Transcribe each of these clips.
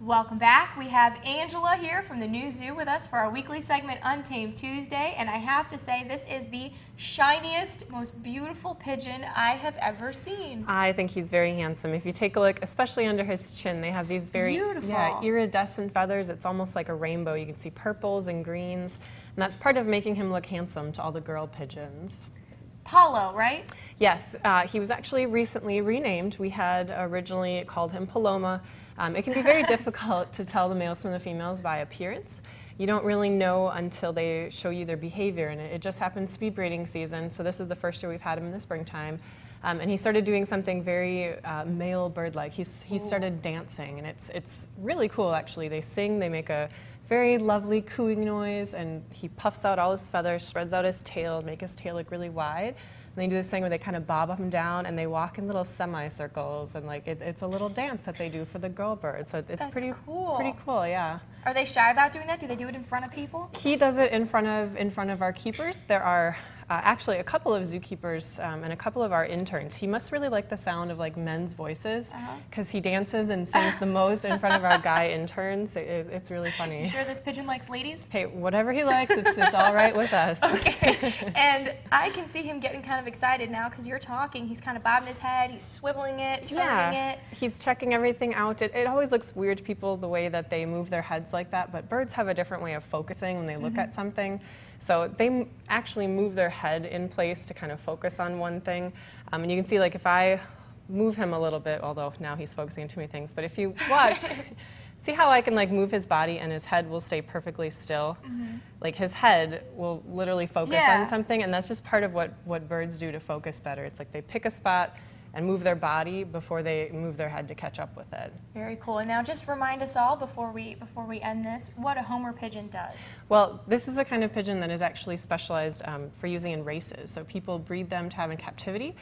Welcome back. We have Angela here from the New Zoo with us for our weekly segment Untamed Tuesday, and I have to say this is the shiniest, most beautiful pigeon I have ever seen. I think he's very handsome. If you take a look, especially under his chin, they have these very iridescent feathers. It's almost like a rainbow. You can see purples and greens, and that's part of making him look handsome to all the girl pigeons. Palo, right? Yes, he was actually recently renamed. We had originally called him Paloma. It can be very difficult to tell the males from the females by appearance. You don't really know until they show you their behavior, and it just happens to be breeding season, so this is the first year we've had him in the springtime. And he started doing something very male bird-like. He started dancing, and it's really cool, actually. They sing, they make a very lovely cooing noise, and he puffs out all his feathers, spreads out his tail, make his tail look really wide. And they do this thing where they kind of bob up and down, and they walk in little semicircles, and like it's a little dance that they do for the girl birds. So it's pretty cool, yeah. Are they shy about doing that? Do they do it in front of people? He does it in front of our keepers. There are actually a couple of zookeepers and a couple of our interns. He must really like the sound of like men's voices because he dances and sings the most in front of our guy interns. It's really funny. You sure this pigeon likes ladies? Hey, whatever he likes, it's all right with us. Okay. And I can see him getting kind of excited now because you're talking. He's kind of bobbing his head. He's swiveling it, turning it. He's checking everything out. It always looks weird to people the way that they move their heads like that, but birds have a different way of focusing when they look at something. So they actually move their head in place to kind of focus on one thing. And you can see, like, if I move him a little bit, although now he's focusing on too many things, but if you watch, see how I can like move his body and his head will stay perfectly still? Like his head will literally focus on something, and that's just part of what birds do to focus better. It's like they pick a spot and move their body before they move their head to catch up with it. Very cool. And now just remind us all before we end this what a homer pigeon does. Well, this is a kind of pigeon that is actually specialized for using in races. So people breed them to have in captivity.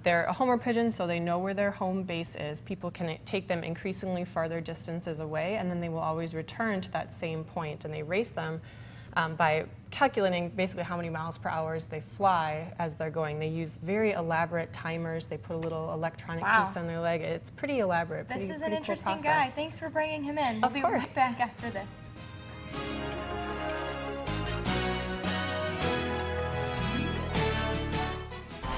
They're a homer pigeon, so they know where their home base is. People can take them increasingly farther distances away, and then they will always return to that same point, and they race them by calculating basically how many miles per hour they fly as they're going. They use very elaborate timers. They put a little electronic piece on their leg. It's pretty elaborate. This is an interesting guy. Thanks for bringing him in. We'll be right back after this.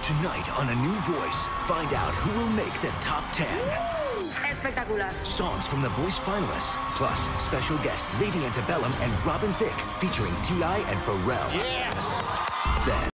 Tonight on A New Voice, find out who will make the top 10. Espectacular. Songs from the Voice finalists, plus special guests Lady Antebellum and Robin Thicke, featuring T.I. and Pharrell. Yes! Then